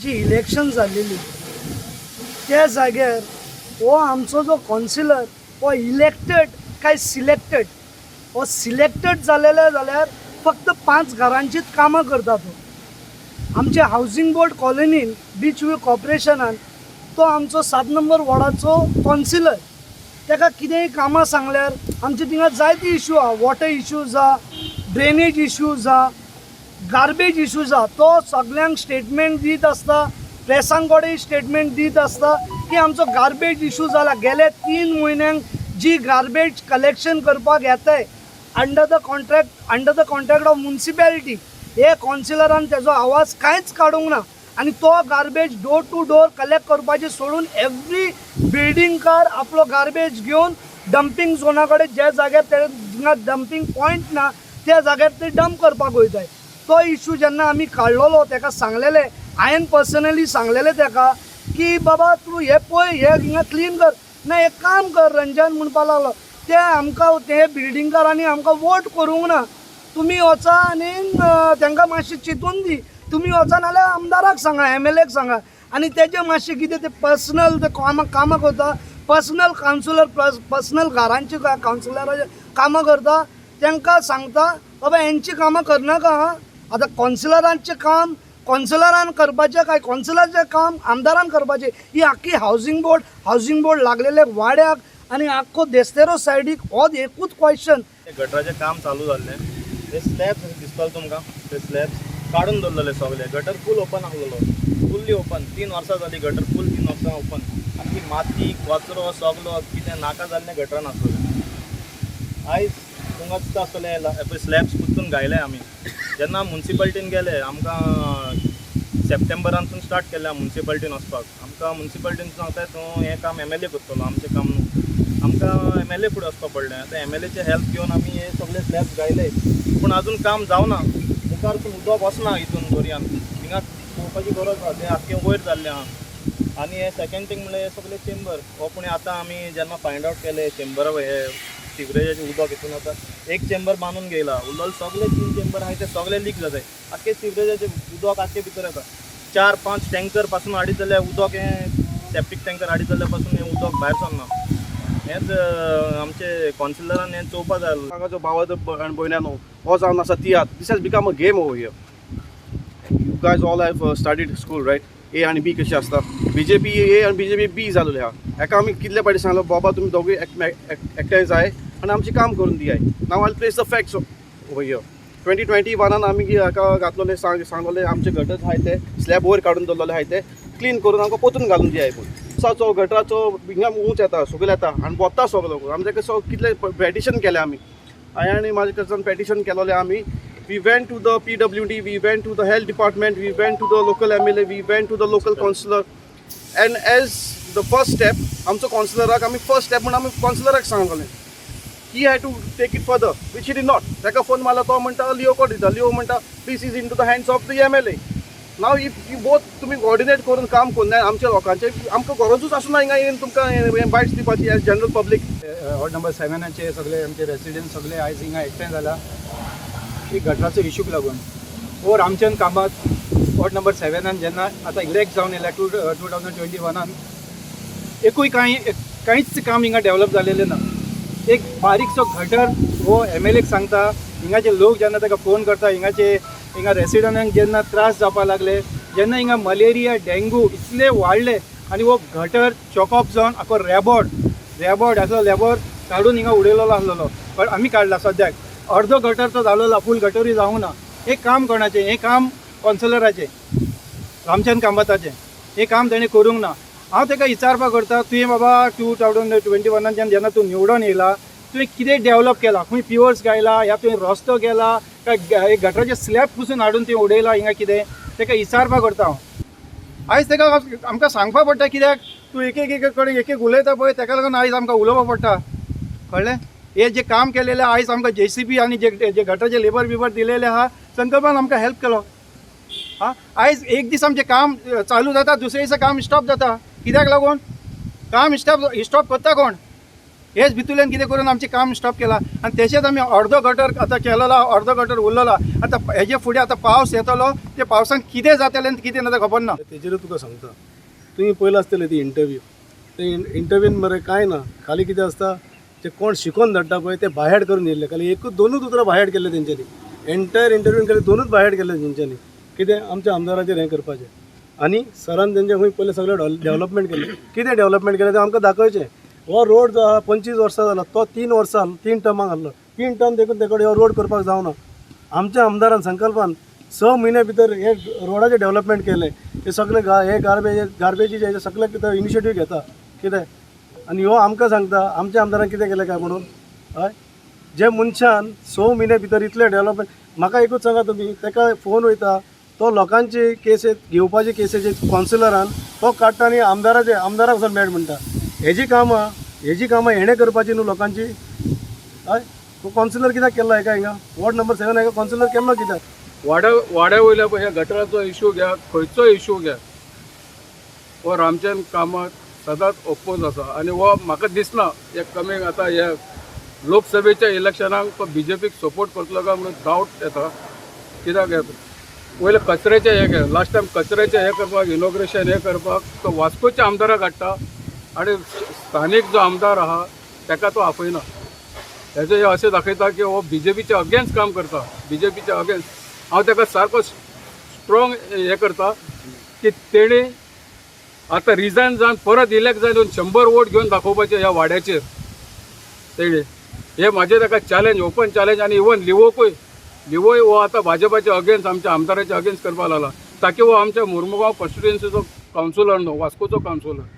जी election जाल्लेली त्या जाग्यार हो आमचो जो कावन्सिलर हो इलेक्टेड काय सिलेक्टेड हो सिलेक्टेड जालेले जाल्यार फक्त 5 घरांचीच कामां करता तो. आमचे हावसिंग बोर्ड कॉलनीन बीच व्यू कॉर्पोरेशनान तो आमचो 7 नंबर वॉर्डाचो कावन्सिलर. ताका कितेंय कामां सांगल्यार आमचे थिंगा जायती इश्यू आहा, वॉटर इश्यूज आहा, ड्रेनेज इश्यूज आहा, गार्बेज इश्यूज आहा. तो सगळ्यांक स्टेटमेंट दीत आसता, प्रेसांक कडेन स्टेटमेंट दीत आसता की आमचो गार्बेज इश्यू जाला. गेले 3 म्हयन्यांक जी गार्बेज कलेक्शन करपाक येताय under the contract of municipality, हे कावन्सिलरान तेजो आवाज कांयच काडूंक ना. आनी तो garbage door to door collect करपाचें सोडून एवरी बिल्डिंगकार आपलो गार्बेज घेवन डंपिंग झोना कडेन जे जाग्यार ते डंपिंग पॉयंट ना त्या जाग्यार ते डंप करपाक वयताय. तो इश्यू जेन्ना आमी काडलेलो ताका सांगलेले, हांवें पर्सनली सांगलेले ताका की बाबा तूं हे पळय हे हिंगा क्लीन कर. ना एक काम कर रंजन म्हणपा लागलो, ते आमकां ते बिल्डिंगकारांनी आमकां वोट करूंक ना, तुमी वचा आनी तांकां मातशें चिंतून दी. तुमी वचा नाल्यार आमदाराक सांगा, MLAक सांगा. आनी तेजे मातशें कितें ते पर्सनल ते कामां करता, पर्सनल कावन्सिलर पर्सनल घरांची कावन्सिलराचे कामां करता, तांकां सांगता बाबा हेंची कामां करनाका. आतां कावन्सिलरांचें काम कावन्सिलरान करपाचें काय कावन्सिलराचें काम आमदारान करपाचें. ही आख्खी हावसिंग बोर्ड लागलेले वाड्याक आनी आख्खो देस्तेरो सायडीक हो एकूच क्वेश्चन. गटराचें काम चालू जाल्लें, ते स्लॅब्स दिसताले तुमकां, ते स्लॅब्स काडून दवरलेले सगळे. गटर फूल ओपन आसलेलो, फुल्ली ओपन. 3 वर्सां जालीं गटर फूल 3 वर्सां ओपन. आनी माती कचरो सगलो कितें नाका जाल्लें गटरान आसलेलें. आयज तुमकां दिसता आसतलें स्लॅब्स कुत्तून गायले आमी. जेन्ना म्युनिसिपालिटीन गेले, आमकां सप्टेंबरानसून स्टार्ट केल्या म्युनिसिपालिटीन वचपाक. आमकां म्युनिसिपालिटीन सांगताय तूं हें काम MLA करतलो, आमचें काम न्हू. आमकां MLA फुडें वचपाक पडलें. आतां MLAचे हेल्प घेवन आमी हे सगळे स्लॅब्स गायले, पूण आजून काम जावना. मुखारसून उदक वचना हितून दर्यान. हिंगा पळोवपाची गरज आहा, तें आख्खें वयर जाल्लें आहा. आनी हे सेकेंड थिंग म्हणल्यार हे सगळे चेंबर हो पुणे आतां आमी जेन्ना फायंड आवट केले चेंबर हे सिवरेजाचें उदक हितून वता, एक चेंबर बांदून घेयला, उरलेले सगळे 3 चेंबर आहाय ते सगळे लीक जाताय. आख्खे सिवरेजाचें उदक आख्खे भितर येता. 4-5 टँकर पासून हाडीत जाल्यार उदक हें सेप्टीक टँकर हाडीत जाल्यार पासून हें उदक भायर सरना. हेंच आमचे कावन्सिलरान हें चोवपा जाय. सांगाचो भावाचो आनी भयण्यानो हो जावन आसा तियात्र. This has become a game over here. You guys all have studied school right. A आनी B कशें आसता. BJP A आनी BJP B जाल्ले आहा. हेका आमी कितले फावटी सांगलो बाबा तुमी दोगूय एकठांय जाय आनी आमचें काम करून दियाय. Now I place the facts over here. 2021 आमी हेका घातलोले सांगलोले आमचे गटर आहाय ते स्लॅब वयर काडून दवरलेले आहाय ते क्लीन करून आमकां पोतून घालून दियाय. पूण उसाचो गटराचो हिंगा उंच येता, सकयल येता आनी वता सगलो. आमी ताका कितले पेटिशन केलें आमी. हांवें आनी म्हाजे कडच्यान पेटिशन केलोलें आमी. We went to the PWD, we went to the health department, we went to the local MLA, we went to the local councillor. And as the first step, आमचो कावन्सिलराक आमी फर्स्ट स्टेप म्हणून आमी कावन्सिलराक सांगलें. He had to take it further, which he did not. ताका phone मारला तो म्हणटा Leo कोण दिता. लिओ म्हणटा this is into the hands of the MLA. Now if you both तुमी कोऑर्डिनेट करून काम करना आमच्या लोकांचे आमकां गरजूच आसना हिंगा येवन तुमकां बायट्स दिवपाची as general public. Ward number 7 सगळे आमचे रेसिडेंट सगळे आयज हिंगा एकठांय जाला की गटराचो इश्यूक लागून. ओर आमच्यान कामात वॉर्ड नंबर 7 जेन्ना आतां इलेक्ट जावन येयल्या 2021 एकूय कांयच काम हिंगा डेवलप जालेलें ना. एक बारीकसो गटर हो MLAक सांगता. हिंगाचे लोक जेन्ना ताका फोन करता, हिंगा रेसिडेंटांक जेन्ना त्रास जावपाक लागले, जेन्ना हिंगा मलेरिया डेंगू इतले वाडले आनी हो गटर चॉकअप जावन आख्खो रेबॉर्ड आसलो लेबर काडून हिंगा उडयलेलो आसलेलो. पण आमी काडला सद्याक. अर्धो गटर तो जालोला, फूल गटरूय जावंक ना. हे काम कोणाचें? हे काम कावन्सिलराचें, रामचंद्र कामताचें. हे काम ताणें करूंक ना. हांव ताका विचारपाक करता, तुवें बाबा 2021 जेन्ना तूं निवडून येयला तुवें कितें डेवलप केलां? खंय प्युअर्स गायला, या तुवें रस्तो केला काय गटराचे स्लॅब पुसून हाडून तुवें उडयला हिंगा कितें? ताका विचारपाक करता हांव. आयज ताका आमकां सांगपाक पडटा कित्याक तूं एक कडेन एक उलयता पळय ताका लागून आयज आमकां उलोवपाक पडटा. कळ्ळें? हे जे काम केलेलें आयज आमकां JCB आनी जे गटराचे लेबर दिलेले आहा संकल्पान आमकां हेल्प केलो. आयज एक दीस आमचें काम चालू जाता, दुसरे दिसा काम स्टॉप जाता. कित्याक लागून? काम स्टॉप करता कोण? हेच भितूल्यान कितें करून आमचें काम स्टॉप केलां आनी तेचेच आमी अर्दो गटर आतां केलेलो अर्दो गटर उरलेलो आतां हेजे फुडें आतां पावस येतलो ते पावसान कितें जातलें आनी कितें ना खबर ना. तेजेरूच तुका सांगता तुवें पयलें आसतलें ती इंटरव्यू ते इंटरव्यून मरे कांय ना खाली कितें आसता जे कोण शिकोवन धाडटा पळय ते बायहाड करून येयल्ले खाली एकूच दोनूच उतरां बायहाड केले तेंच्यांनी एंटायर इंटरव्यून खाली दोनूच बायहाड केले तेंच्यांनी कितें आमच्या आमदाराचेर हें करपाचें आनी सरान तेंच्या खंय पयलें सगळें डेव्हलपमेंट केलें कितें डेव्हलपमेंट केलें तें आमकां दाखोवचें. हो रोड जो आहा 25 वर्सां जाला तो 3 वर्सां 3 टर्माक आहलो 3 टर्म देखून तेकडे हो रोड करपाक जावना. आमच्या आमदारान संकल्पान 6 म्हयन्या भितर हे रोडाचें डेव्हलपमेंट केलें हे सगळे हे गार्बेजीचे सगळे कितें इनिशिएटीव घेता कितें आनी हो आमकां सांगता आमच्या आमदारान कितें केलें काय म्हणून हय जे मनशान 6 म्हयन्या भितर इतलें डेव्हलपमेंट म्हाका एकूच सांगा तुमी ताका फोन वयता तो लोकांची केस घेवपाची केसीचे कावन्सिलरान तो काडटा आनी आमदाराक वचून मेळ म्हणटा हेजी कामां हेणे करपाची न्हू लोकांची हय तो कावन्सिलर कित्याक केल्लो हेका हिंगा वॉर्ड नंबर 7 हेका कावन्सिलर केल्लो कित्याक वाड्या वयल्या पळय ह्या गटराचो इश्यू घ्या खंयचो इश्यू घ्या हो रामचंद कामत सदांच ओपोज आसा आनी हो म्हाका दिसना एक कमींग आतां ह्या लोकसभेच्या इलेक्शनाक तो BJPक सपोर्ट करतलो काय म्हणून डावट येता. कित्याक वयले कचऱ्याचे हे घे लास्ट टायम कचऱ्याचे हे करपाक इनॉग्रेशन हे करपाक तो वास्कोच्या आमदाराक हाडटा आनी स्थानीक जो आमदार आहा ताका तो आपयना. हेजे हे अशें दाखयता की हो BJPच्या अगेन्स्ट काम करता BJPच्या अगेन्स्ट. हांव ताका सारको स्ट्रॉंग हे करता की तेणी आतां रिजायन जावन परत इलेक्ट जावन 100 वोट घेवन दाखोवपाचे ह्या वाड्याचेर तेणी हे म्हाजें ताका चॅलेंज ओपन चॅलेंज आनी इवन लिवोय हो आतां भाजपाच्या अगेन्स्ट आमच्या आमदाराच्या अगेन्स्ट करपाक लागला ताकी हो आमच्या मुर्मुगांव कॉन्स्टिट्युएन्सीचो कावन्सिलर न्हू वास्कोचो कावन्सिलर.